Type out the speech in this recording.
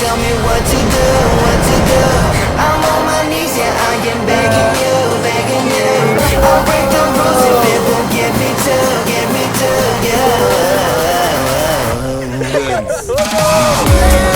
tell me what to do, what to do. I'm on my knees, yeah, I am begging you, begging you. I'll break the rules if it will get me to you.